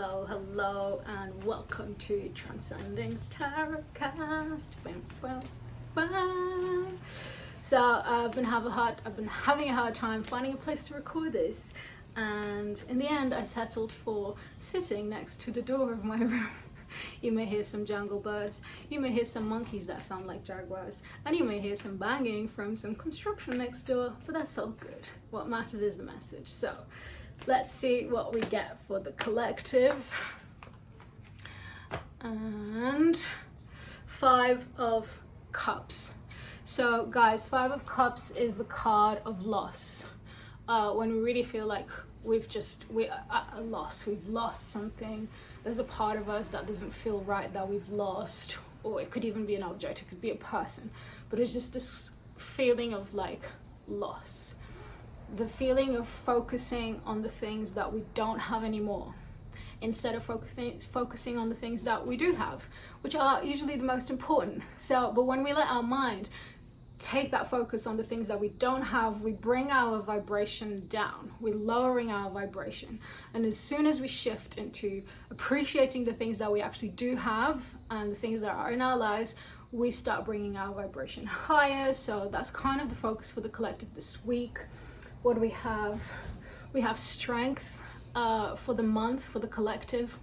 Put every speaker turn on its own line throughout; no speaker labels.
Hello, and welcome to Transcend-ing's Tarotcast. So I've been having a hard time finding a place to record this, and in the end I settled for sitting next to the door of my room. You may hear some jungle birds, you may hear some monkeys that sound like jaguars, and you may hear some banging from some construction next door, but that's all good. What matters is the message. So let's see what we get for the collective. And 5 of Cups. So guys, 5 of Cups is the card of loss. When we really feel like we've lost something. There's a part of us that doesn't feel right, that we've lost, or it could even be an object, it could be a person, but it's just this feeling of like loss. The feeling of focusing on the things that we don't have anymore, instead of focusing on the things that we do have, which are usually the most important. But when we let our mind take that focus on the things that we don't have, we bring our vibration down. We're lowering our vibration. And as soon as we shift into appreciating the things that we actually do have and the things that are in our lives, we start bringing our vibration higher. So that's kind of the focus for the collective this week. What do we have? We have strength for the month, for the collective.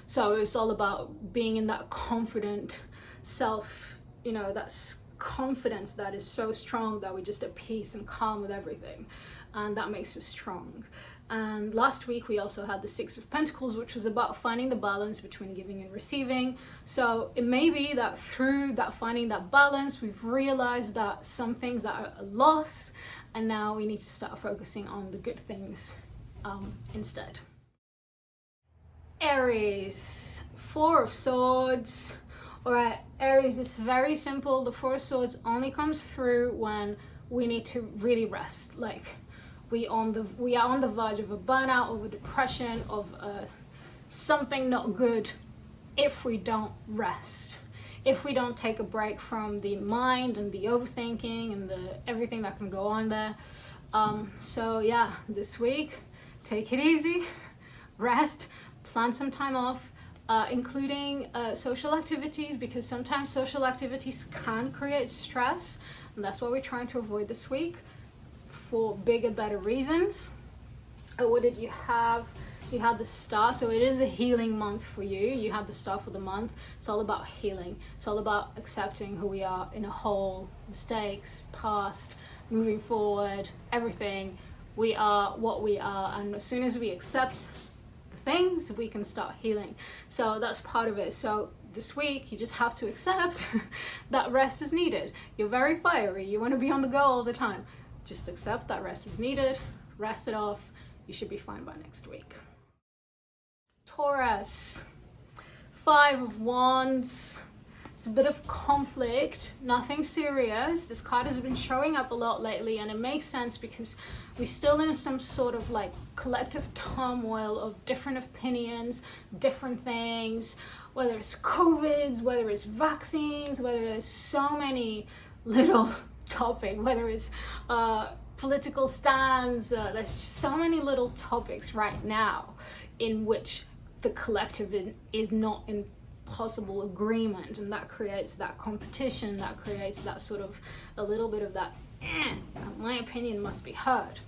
So it's all about being in that confident self, that's confidence that is so strong that we're just at peace and calm with everything, and that makes us strong. And last week we also had the 6 of Pentacles, which was about finding the balance between giving and receiving. So it may be that through that finding that balance, we've realized that some things are a loss, and now we need to start focusing on the good things instead. Aries, 4 of Swords. Alright, Aries, it's very simple. The 4 of Swords only comes through when we need to really rest. Like we are on the verge of a burnout, of a depression, of something not good if we don't rest. If we don't take a break from the mind and the overthinking and everything that can go on there. So yeah, this week, take it easy, rest, plan some time off. Including social activities, because sometimes social activities can create stress, and that's what we're trying to avoid this week for bigger, better reasons. What did you have? You had the Star, so it is a healing month for you. You have the Star for the month. It's all about healing. It's all about accepting who we are in a whole, mistakes, past, moving forward, everything. We are what we are, and as soon as we accept things, we can start healing. So that's part of it. So this week you just have to accept that rest is needed. You're very fiery, you want to be on the go all the time. Just accept that rest is needed, rest it off. You should be fine by next week. Taurus, 5 of Wands. It's a bit of conflict, nothing serious. This card has been showing up a lot lately, and it makes sense because we're still in some sort of like collective turmoil of different opinions, different things, whether it's COVIDs, whether it's vaccines, whether there's so many little topics, whether it's political stands, there's just so many little topics right now in which the collective is not in possible agreement, and that creates that competition, that creates that sort of a little bit of that my opinion must be heard.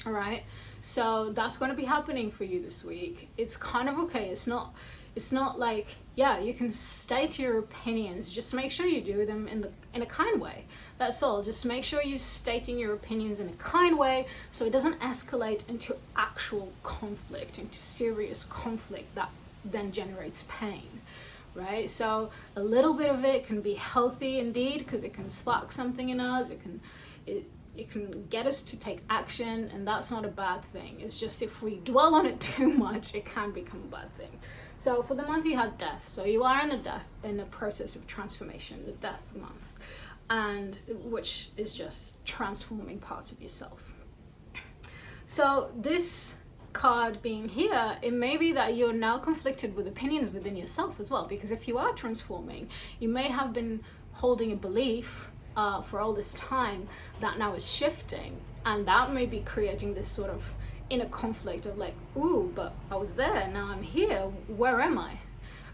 All right, so that's going to be happening for you this week. It's kind of okay. It's not like, yeah, you can state your opinions, just make sure you do them in a kind way. That's all. Just make sure you're stating your opinions in a kind way, so it doesn't escalate into actual conflict, into serious conflict that then generates pain. Right, so a little bit of it can be healthy indeed, because it can spark something in us. It can get us to take action, and that's not a bad thing. It's just if we dwell on it too much, it can become a bad thing. So for the month you had death, so you are in the process of transformation, the death month, and which is just transforming parts of yourself. So this card being here, it may be that you're now conflicted with opinions within yourself as well, because if you are transforming, you may have been holding a belief for all this time that now is shifting, and that may be creating this sort of in a conflict of like, ooh, but I was there, now I'm here, where am I,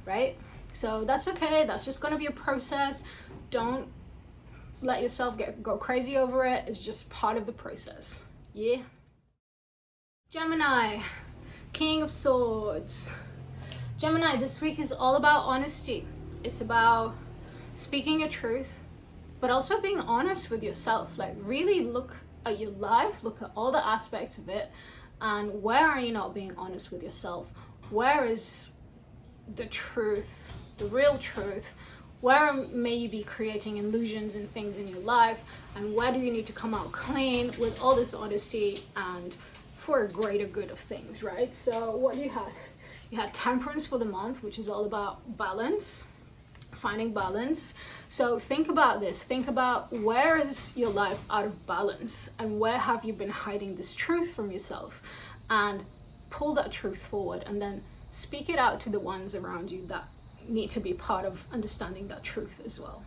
right? So that's okay, that's just going to be a process. Don't let yourself go crazy over it. It's just part of the process. Yeah. Gemini, King of Swords. Gemini, this week is all about honesty. It's about speaking your truth, but also being honest with yourself. Like, really look at your life, look at all the aspects of it, and where are you not being honest with yourself? Where is the truth, the real truth? Where may you be creating illusions and things in your life, and where do you need to come out clean with all this honesty and for a greater good of things, right? So what you had? You had Temperance for the month, which is all about balance, finding balance. So think about this. Think about, where is your life out of balance, and where have you been hiding this truth from yourself? And pull that truth forward, and then speak it out to the ones around you that need to be part of understanding that truth as well.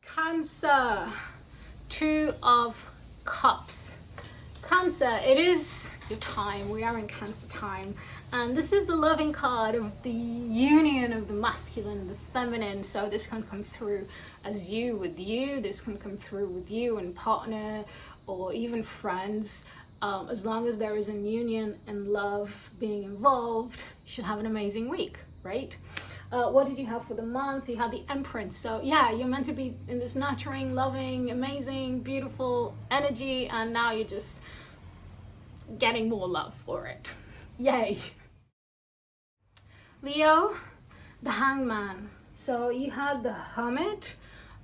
Cancer, Two of Cups. Cancer, it is your time. We are in Cancer time, and this is the loving card of the union of the masculine and the feminine. So this can come through as you with you, this can come through with you and partner, or even friends. As long as there is a union and love being involved, you should have an amazing week, right? What did you have for the month? You had the Empress. So yeah, you're meant to be in this nurturing, loving, amazing, beautiful energy, and now you're just getting more love for it. Yay. Leo, the Hangman. So you had the Hermit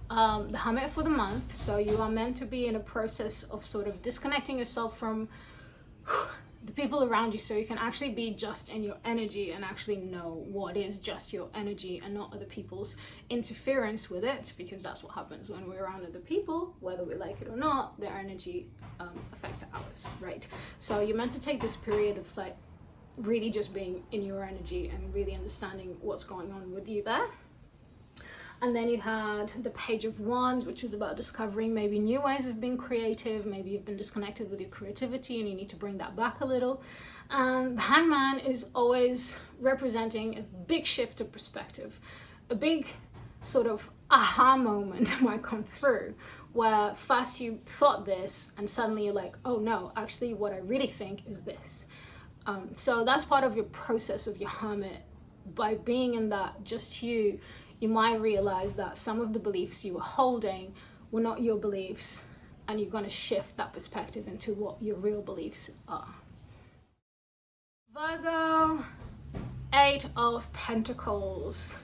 for the month. So you are meant to be in a process of sort of disconnecting yourself from the people around you, so you can actually be just in your energy and actually know what is just your energy and not other people's interference with it, because that's what happens when we're around other people, whether we like it or not. Their energy affects ours, right? So you're meant to take this period of like really just being in your energy and really understanding what's going on with you there. And then you had the Page of Wands, which is about discovering maybe new ways of being creative. Maybe you've been disconnected with your creativity and you need to bring that back a little. And the Hangman is always representing a big shift of perspective. A big sort of aha moment might come through, where first you thought this and suddenly you're like, oh no, actually what I really think is this. So that's part of your process of your Hermit. By being in that just you might realize that some of the beliefs you were holding were not your beliefs, and you're going to shift that perspective into what your real beliefs are. Virgo, Eight of Pentacles.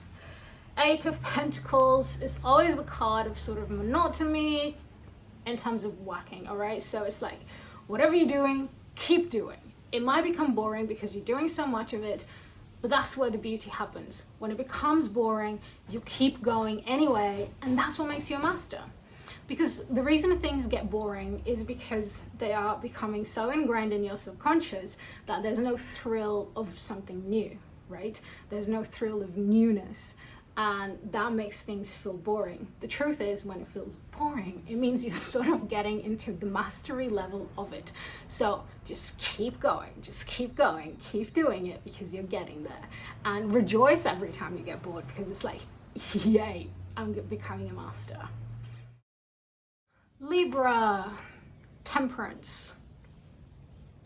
Eight of Pentacles is always the card of sort of monotony in terms of whacking, all right? So it's like, whatever you're doing, keep doing. It might become boring because you're doing so much of it, but that's where the beauty happens. When it becomes boring, you keep going anyway, and that's what makes you a master. Because the reason things get boring is because they are becoming so ingrained in your subconscious that there's no thrill of something new, right? There's no thrill of newness, and that makes things feel boring. The truth is, when it feels boring, it means you're sort of getting into the mastery level of it. So just keep going, keep doing it, because you're getting there. And rejoice every time you get bored, because it's like, yay, I'm becoming a master. Libra, Temperance.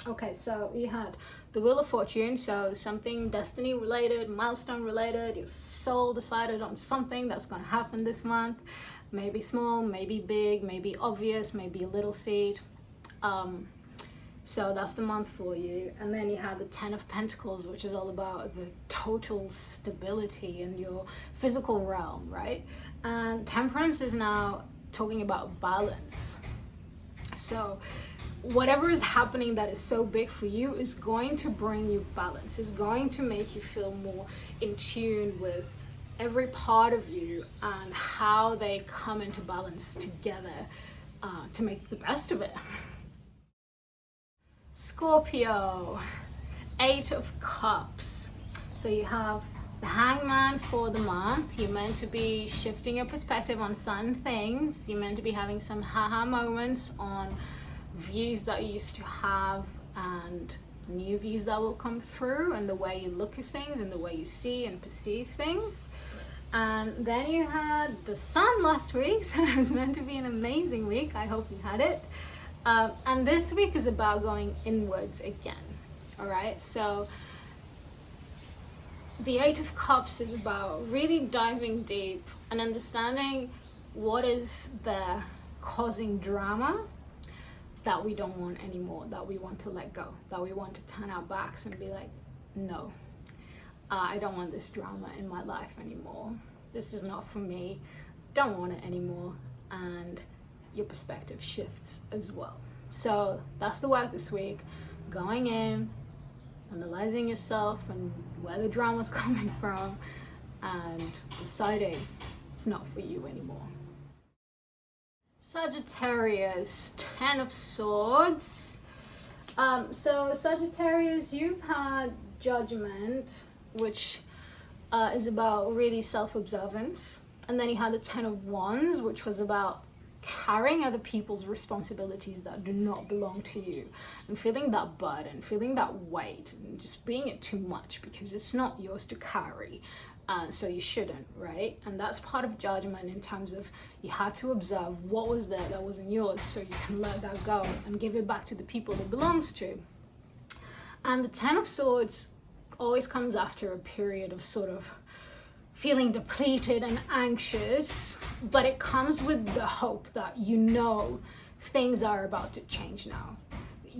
Okay, so you had the Wheel of Fortune, so something destiny related, milestone related. Your soul decided on something that's going to happen this month. Maybe small, maybe big, maybe obvious, maybe a little seed. So that's the month for you. And then you have the Ten of Pentacles, which is all about the total stability in your physical realm, right? And Temperance is now talking about balance. So whatever is happening that is so big for you is going to bring you balance. It's going to make you feel more in tune with every part of you and how they come into balance together to make the best of it. Scorpio, Eight of Cups. So you have the Hangman for the month. You're meant to be shifting your perspective on certain things. You're meant to be having some haha moments on views that you used to have, and new views that will come through, and the way you look at things and the way you see and perceive things. And then you had the sun last week, so it was meant to be an amazing week. I hope you had it. And this week is about going inwards again. All right, so the Eight of Cups is about really diving deep and understanding what is there causing drama that we don't want anymore, that we want to let go, that we want to turn our backs and be like, no, I don't want this drama in my life anymore. This is not for me. Don't want it anymore. And your perspective shifts as well. So that's the work this week. Going in, analyzing yourself and where the drama's coming from, and deciding it's not for you anymore. Sagittarius, 10 of Swords. So Sagittarius, you've had Judgment, which is about really self-observance. And then you had the 10 of Wands, which was about carrying other people's responsibilities that do not belong to you, and feeling that burden, feeling that weight, and just being it too much because it's not yours to carry. So you shouldn't, right? And that's part of Judgment, in terms of you had to observe what was there that wasn't yours, so you can let that go and give it back to the people it belongs to. And the 10 of Swords always comes after a period of sort of feeling depleted and anxious, but it comes with the hope that you know things are about to change now.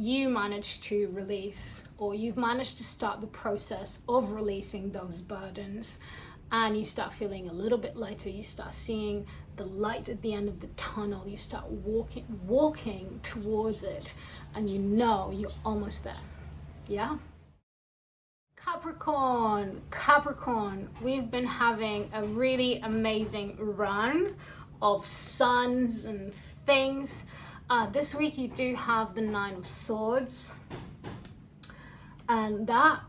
You managed to release, or you've managed to start the process of releasing those burdens, and you start feeling a little bit lighter. You start seeing the light at the end of the tunnel. You start walking towards it, and you know you're almost there. Yeah? Capricorn, we've been having a really amazing run of suns and things. This week you do have the 9 of Swords, and that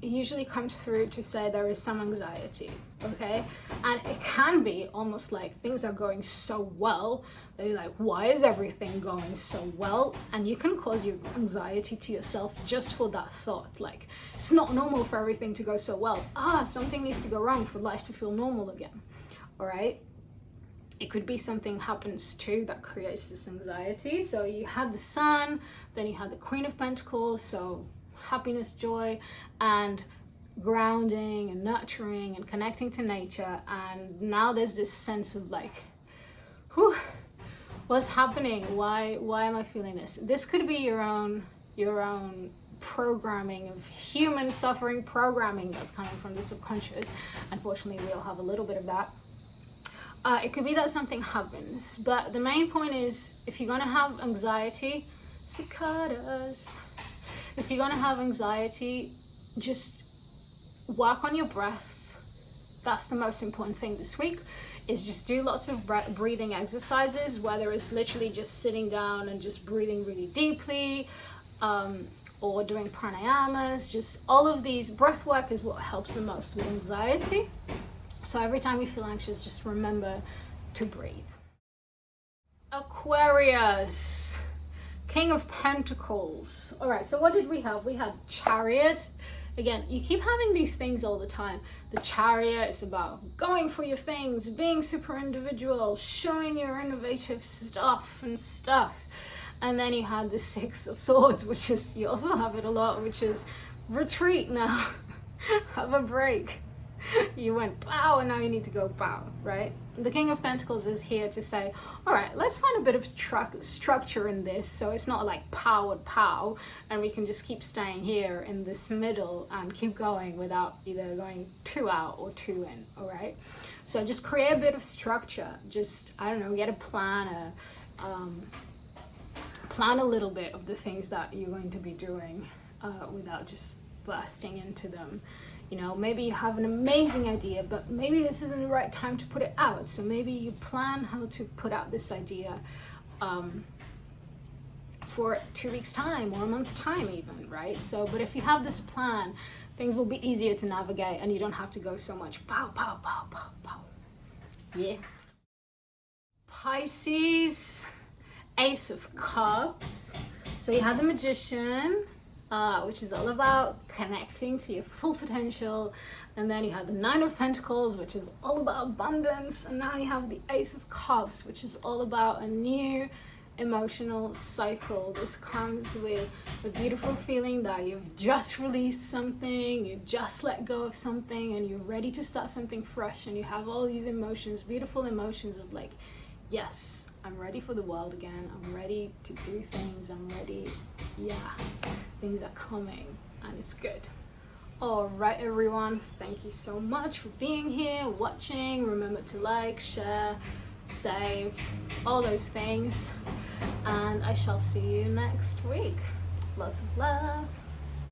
usually comes through to say there is some anxiety, okay? And it can be almost like things are going so well that you're like, why is everything going so well? And you can cause your anxiety to yourself just for that thought, like, it's not normal for everything to go so well. Something needs to go wrong for life to feel normal again, all right? It could be something happens too that creates this anxiety. So you had the Sun, then you had the Queen of Pentacles, so happiness, joy, and grounding and nurturing and connecting to nature. And now there's this sense of like, whew, what's happening? Why am I feeling this? This could be your own programming of human suffering programming that's coming from the subconscious. Unfortunately, we all have a little bit of that. It could be that something happens, but the main point is, if you're going to have anxiety, cicadas, if you're going to have anxiety, just work on your breath. That's the most important thing this week, is just do lots of breathing exercises, whether it's literally just sitting down and just breathing really deeply, or doing pranayamas. Just all of these, breath work is what helps the most with anxiety. So every time you feel anxious, just remember to breathe. Aquarius, King of Pentacles. All right, so what did we have? We had Chariot. Again, you keep having these things all the time. The Chariot is about going for your things, being super individual, showing your innovative stuff. And then you had the 6 of Swords, which is, you also have it a lot, which is retreat now. Have a break. You went pow, and now you need to go pow, right? The King of Pentacles is here to say, all right, let's find a bit of structure in this, so it's not like pow and pow, and we can just keep staying here in this middle and keep going without either going too out or too in, all right? So just create a bit of structure. Just, I don't know, get a planner, plan a little bit of the things that you're going to be doing without just bursting into them. You know, maybe you have an amazing idea, but maybe this isn't the right time to put it out. So maybe you plan how to put out this idea for 2 weeks time or a month time even, right? So, but if you have this plan, things will be easier to navigate, and you don't have to go so much pow, pow, pow, pow, pow. Yeah. Pisces, Ace of Cups. So you have the Magician, which is all about connecting to your full potential. And then you have the Nine of Pentacles, which is all about abundance. And now you have the Ace of Cups, which is all about a new emotional cycle. This comes with a beautiful feeling that you've just released something, you just let go of something, and you're ready to start something fresh. And you have all these emotions, beautiful emotions of like, yes, I'm ready for the world again. I'm ready to do things. I'm ready. Yeah, things are coming and it's good. All right, everyone. Thank you so much for being here, watching. Remember to like, share, save, all those things. And I shall see you next week. Lots of love.